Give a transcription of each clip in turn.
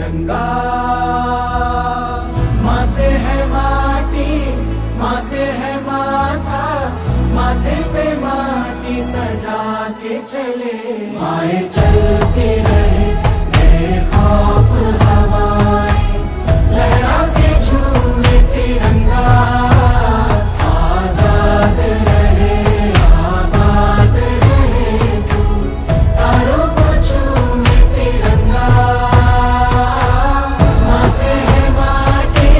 तिरंगा। माँ से है माटी, माँ से है माथा, माथे पे माटी सजा के चले। माए चलती रहे बेखौफ हवाएं, लहरा के झूमे तिरंगा। आजाद रहे आबाद रहे तू, तारों को झूमे तिरंगा। माँ से है माटी,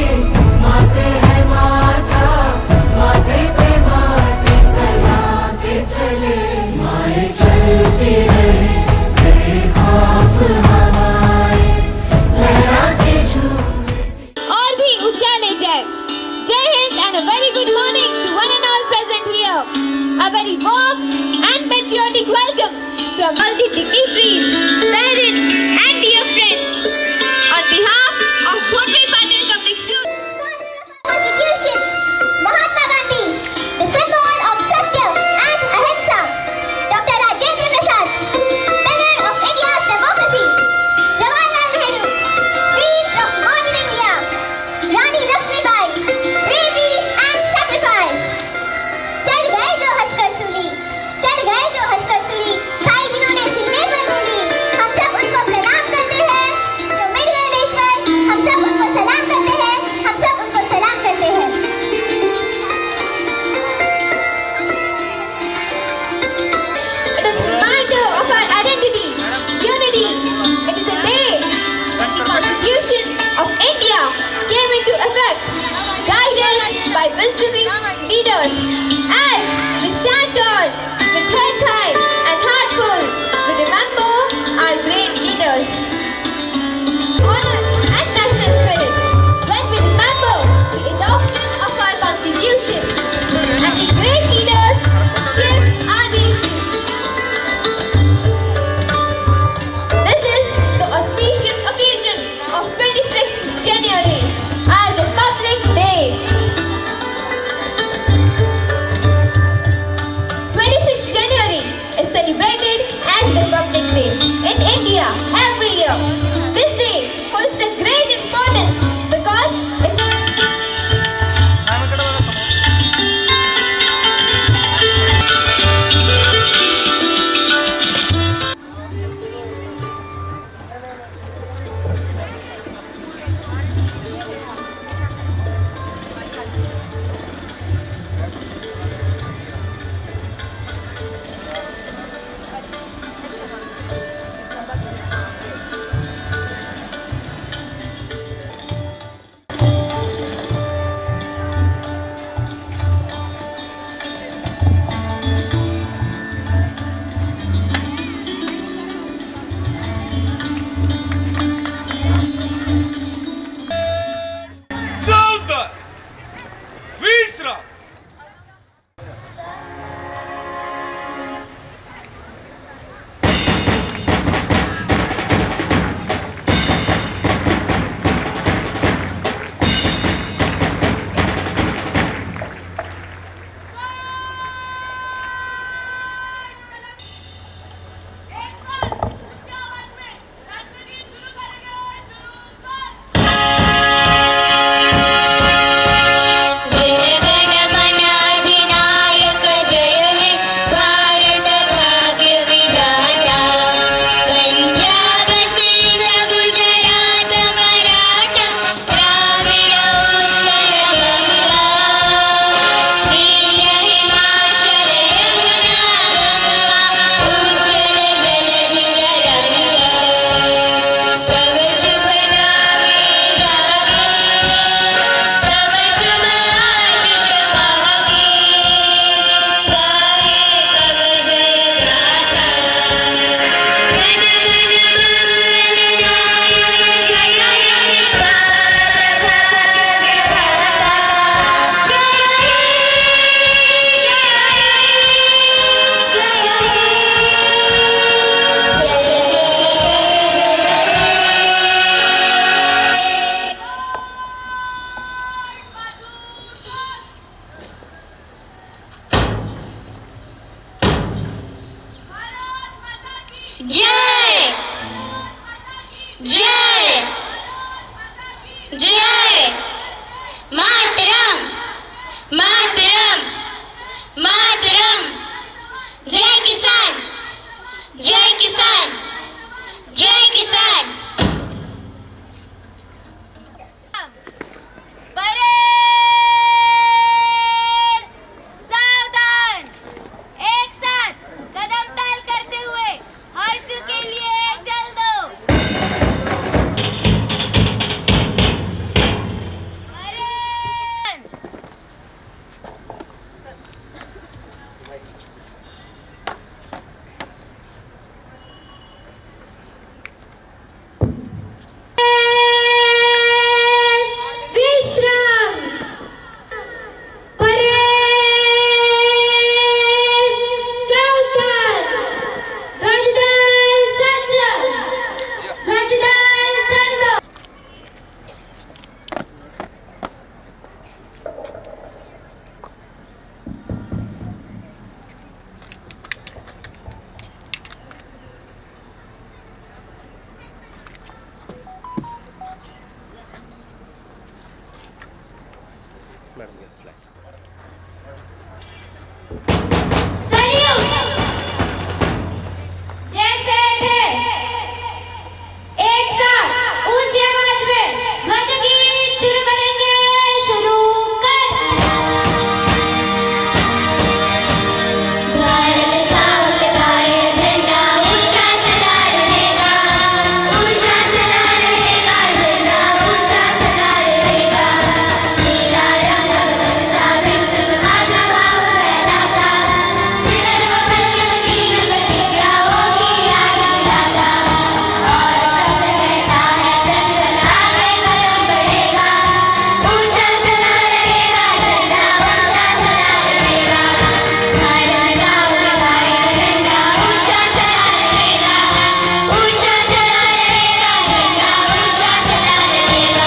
माँ से है माथा, माथे पे माटी सजा के चले। माए चलती रहे बेखौफ हवाएं, लहरा के झूमे। और भी उजाले जाए। जय Hind and a very good morning to one and all present here. A very warm and patriotic welcome from all the dignitaries, parents and dear friends. On behalf of Bhotri Patil Public School. Constitution, Mahatma Gandhi, the symbol of Satya and Ahimsa, Dr. Rajendra Prasad, pillar of India's democracy, Jawaharlal Nehru, dreams of modern India, Rani Lakshmibai, bravery and sacrifice. चढ़ गए जो हंसकर सूली, चढ़ गए जो हंसकर सूली, खाई जिन्होंने सीने पर गोली, हम सब उनको प्रणाम करते हैं, मॅडम घ्या फ्लॅश. सैल्यूट! जैसे थे एक साथ ऊंची आवाज में ध्वज गीत शुरू करेंगे. शुरू कर. भारत का झंडा ऊंचा सदा रहेगा, ऊंचा सदा रहेगा, झंडा ऊंचा सदा रहेगा. नीला रंग गगन सा विस्तृत मात्रा भाव फैलाता, विदर्भ पर्वत की प्रतिज्ञाओं की याद दिलाता. और शब्द कहता है प्रतिबल आगे कदम बढ़ेगा, ऊंचा सदा रहेगा, झंडा ऊंचा सदा रहेगा. भारत का झंडा ऊंचा सदा रहेगा, ऊंचा सदा रहेगा, झंडा ऊंचा सदा रहेगा.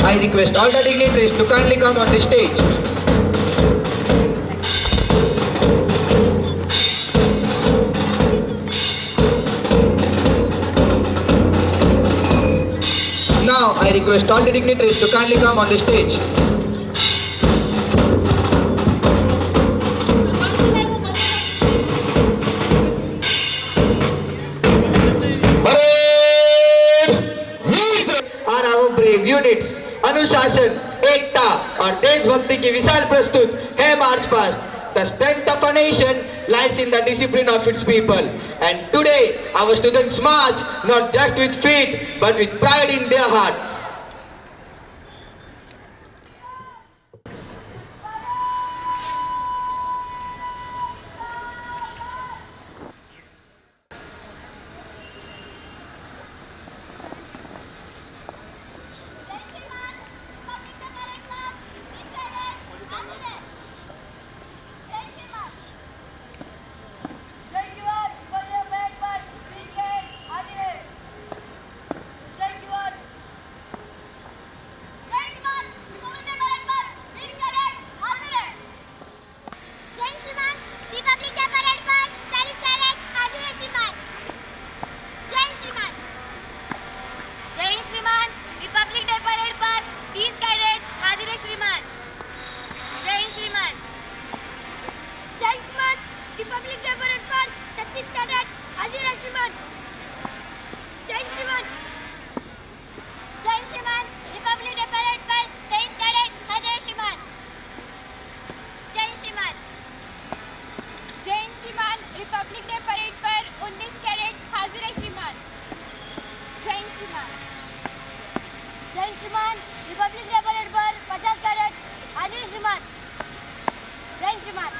I request all the dignitaries to kindly come on the stage. I request all the dignitaries to kindly come on the stage. और our brave units अनुशासन, एकता और देशभक्ति की विशाल प्रस्तुत है march past. The strength of a nation lies in the discipline of its people. And today our students march not just with feet but with pride in their hearts. Republic day parade पर 36 cadets हाजिर है श्रीमान. जय श्रीमान. जय श्रीमान. Republic day parade पर 23 cadets हाजिर है श्रीमान. जय श्रीमान. जय श्रीमान. रिपब्लिक डे परेड पर 19 कैडेट्स हाजिर है श्रीमान. जय श्रीमान. जय श्रीमान. रिपब्लिक डे परेड पर 50 कैडेट्स हाजिर है श्रीमान. जय श्रीमान.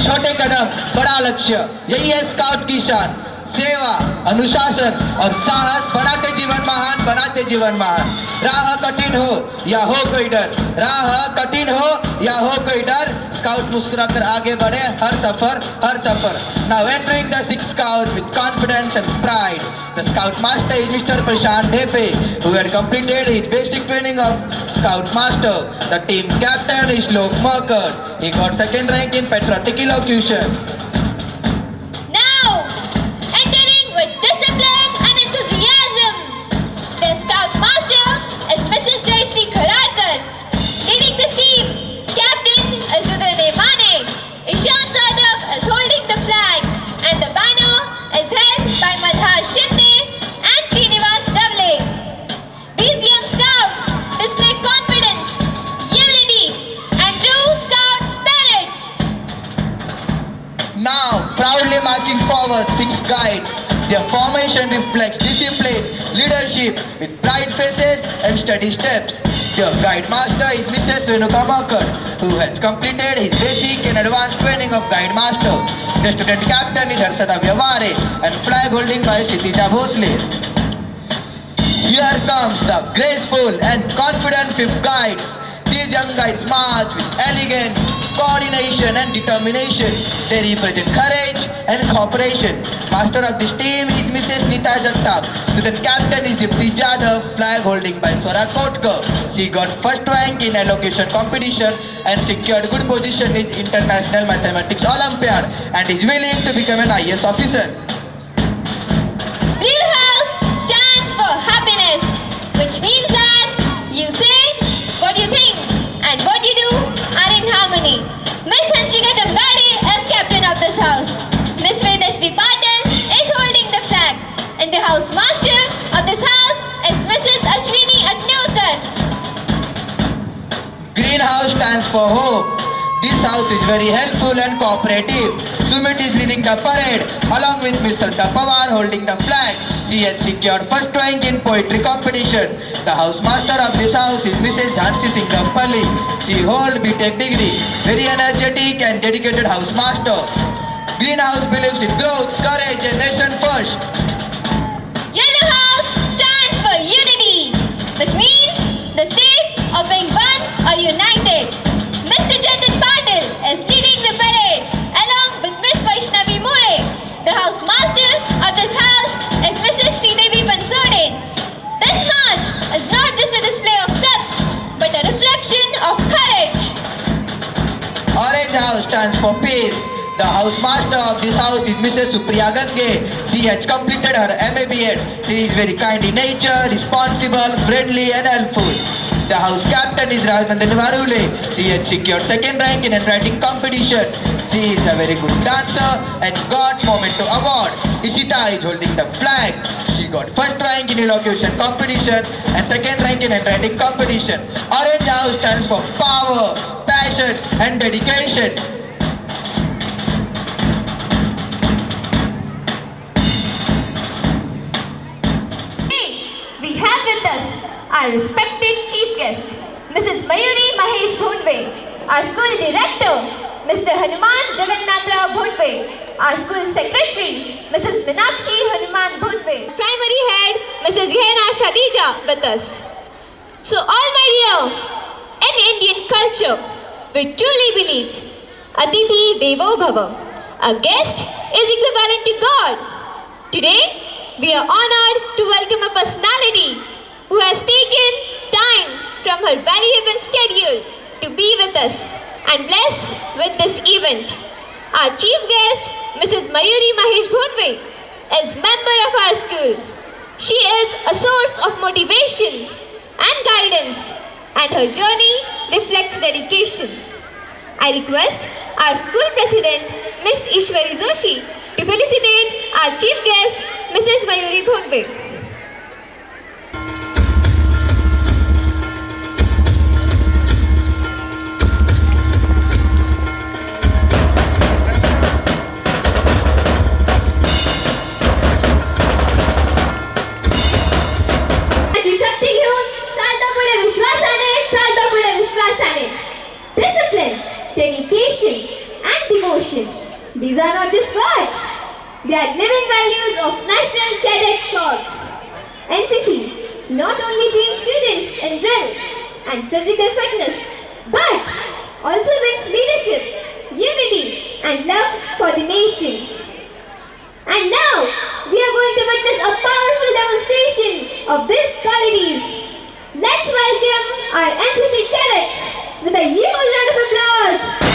छोटे कदम बड़ा लक्ष्य, यही है स्काउट की शान। सेवा, अनुशासन और साहस बनाते जीवन महान, बनाते जीवन महान। राह कठिन हो या हो कोई डर, राह कठिन हो या हो कोई डर, स्काउट मुस्कुराकर आगे बढ़े हर सफर, हर सफर। Now entering the Sixth Scout with confidence and pride, the Scout Master is Mr. Prashant Dhepe, who had completed his basic training of Scout Master. The team captain is Lok Merkert. He got second rank in patriotic elocution. Now, entering with discipline and enthusiasm, the Scout Master is Mrs. Jayashree Khararkar. Leading this team, Captain is Rudra Devane. Ishan Zadab is holding the flag, and the banner is held by Madhar Shinde and Srinivas Davle. These young scouts display confidence, unity, and true scout spirit. Now, proudly marching forward, 6 guides. Their formation reflects discipline, leadership with bright faces and steady steps. Their guide master is Mrs. Renuka Merkert, who has completed his basic and advanced training of guide master. The student captain is Harsada Vyavare and flag holding by Kshitija Bhosle. Here comes the graceful and confident 5th guides. These young guys march with elegance, coordination and determination. They represent courage and cooperation. Master of this team is Mrs. Nita Jagtap. Student captain is Dipti Jadhav, flag holding by Swara Kotkar. She got first rank in elocution competition and secured good position in International Mathematics Olympiad and is willing to become an IAS officer. Wheelhouse stands for happiness, which means that you say what you think and what you do are in harmony. Miss Hanshika Jamgade is captain of this house. Miss Vedashri Patel is holding the flag, and the house master of this house is Mrs. Ashwini Atnyokar. Greenhouse stands for hope. This house is very helpful and cooperative. Sumit is leading the parade along with Miss Sardar Pawar holding the flag. She has secured first rank in poetry competition. The house master of this house is Mrs. Jhansi Singampalli. She holds BTech degree. Very energetic and dedicated house master. Greenhouse believes in growth, courage and nation first. Yellow House stands for unity, which means the state of being one or united. Mr. Chetan Patil is leading the parade along with Miss Vaishnavi More. The house master of this house is Mrs. Sridevi Bansode. This march is not just a display of steps, but a reflection of courage. Orange House stands for peace. The house master of this house is Mrs. Supriya Gange. She has completed her MA B.Ed. She is very kind in nature, responsible, friendly and helpful. The house captain is Rajnandan Varule. She has secured second rank in handwriting competition. She is a very good dancer and got Momento Award. Ishita is holding the flag. She got first rank in elocution competition and second rank in handwriting competition. Orange House stands for power, passion and dedication. We have with us our respected chief guest, Mrs. Mayuri Mahesh Bhondwe, our school director, Mr. Hanuman Jagannathrao Bhondwe, our school secretary, Mrs. Minakshi Hanuman Bhondwe, primary head, Mrs. Ghena Shadija with us. So all my dear, in Indian culture, we truly believe Atithi Devo Bhava. A guest is equivalent to God. Today, we are honored to welcome a personality who has taken time from her valuable schedule to be with us and bless with this event. Our chief guest, Mrs. Mayuri Mahesh Bhondwe, is member of our school. She is a source of motivation and guidance, and her journey reflects dedication. I request our school president, Miss Ishwari Joshi, to felicitate our chief guest, Mrs. Mayuri Bhondwe. माझी शक्ती घेऊन चालता पुढे विश्वासाने, चालता पुढे विश्वासाने. Discipline, dedication and devotion devotion. These are not just words. They are living values of National Cadet Corps. NCC not only brings students in drill and physical fitness, but also brings leadership, unity, and love for the nation. And now, we are going to witness a powerful demonstration of these qualities. Let's welcome our NCC cadets with a huge round of applause.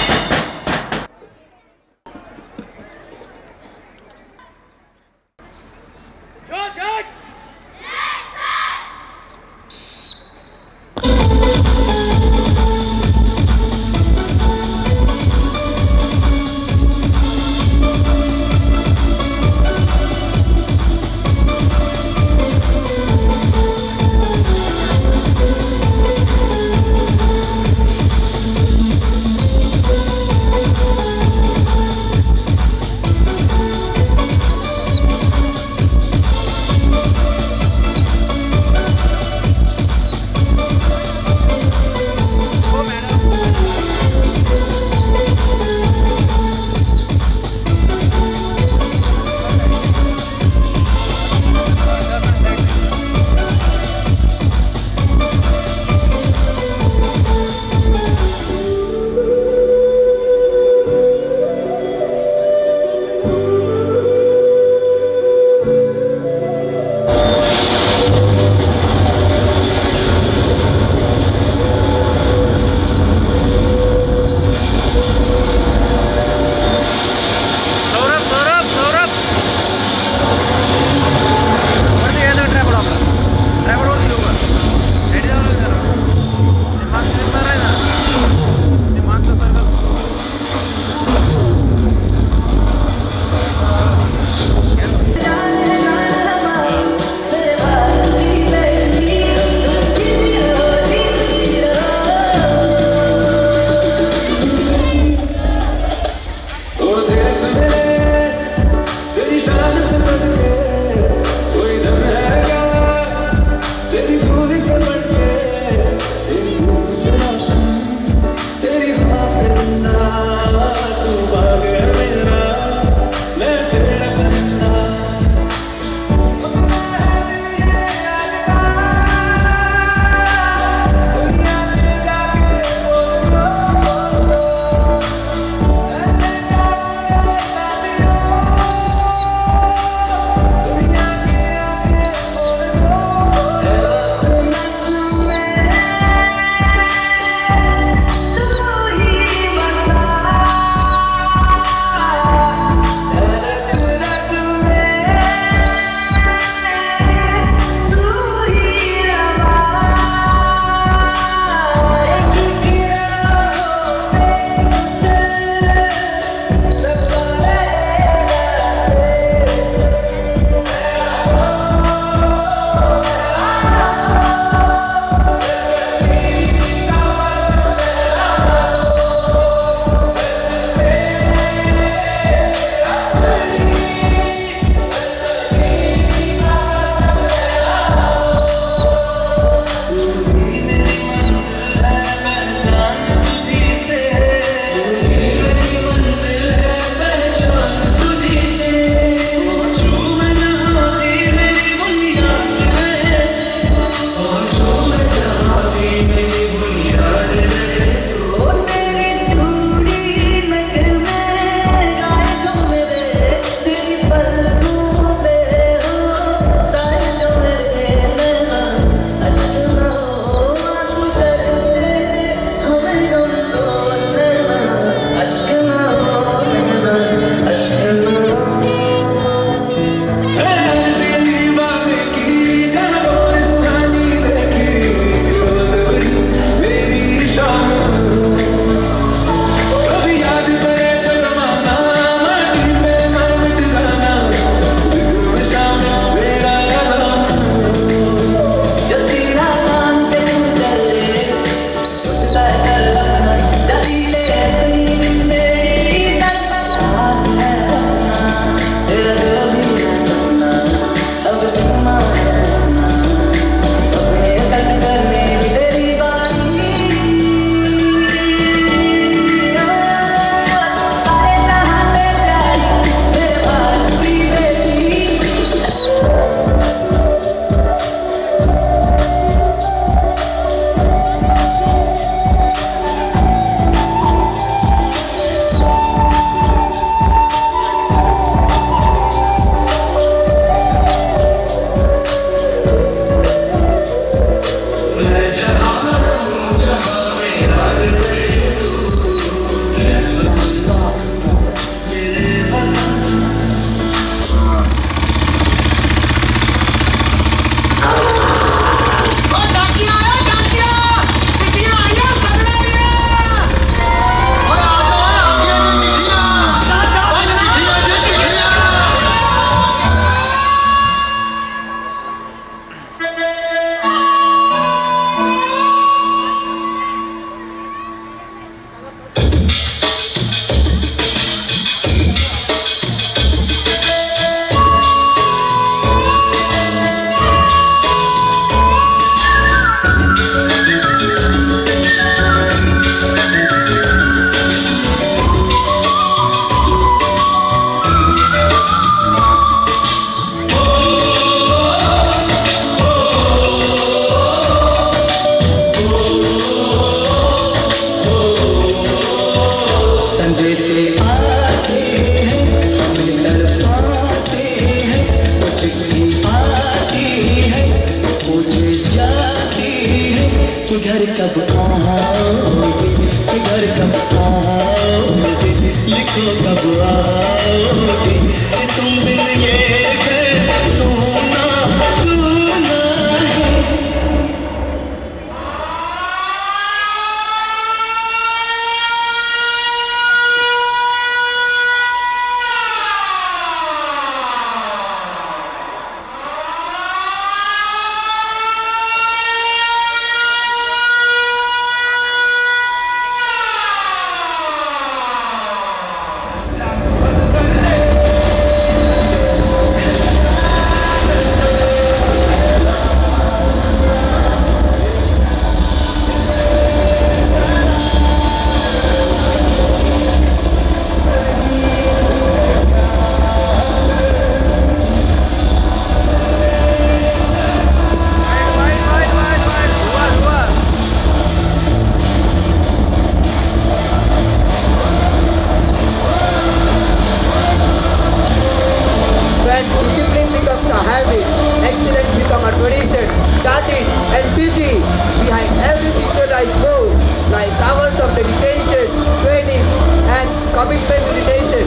कब आओगी, तुम बिन ये घर सोना सोना है। When discipline becomes a habit, excellence becomes a tradition. That is NCC. Behind every synchronized move lies hours of dedication, training, and commitment to the nation.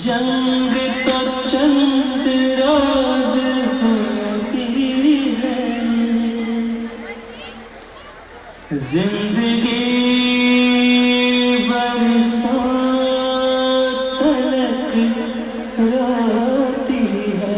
जंग तो चंद राज होती है, जिंदगी बरसों तलक रोती है।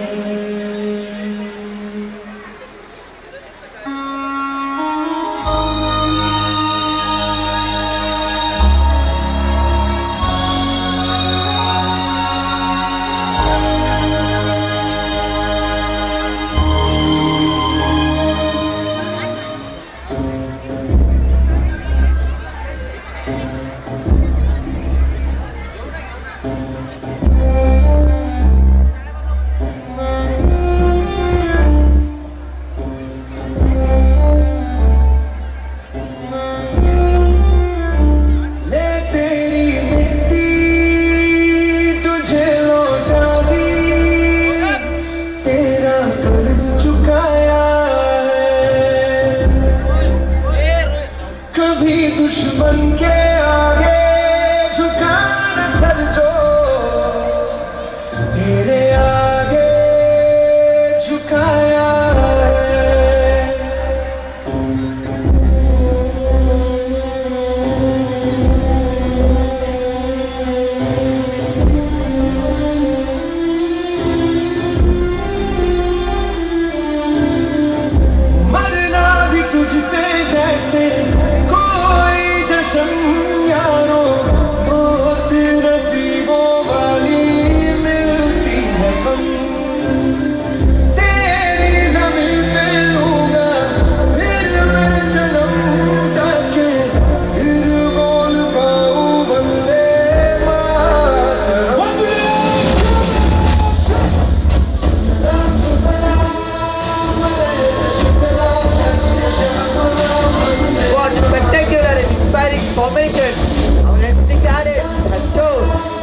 दुश्मन के आगे झुकाना सर जो तेरे आगे झुकाया है। मरना भी तुझ पे जैसे कोई जश्न यारो, मौत नसीबों वाली मिलती है कम। तेरी ज़मीन पे लूंगा फिर मैं जन्म, ताकि फिर बोल पाऊं Vande Mataram. What spectacular and inspiring formation our MC cadets have shown.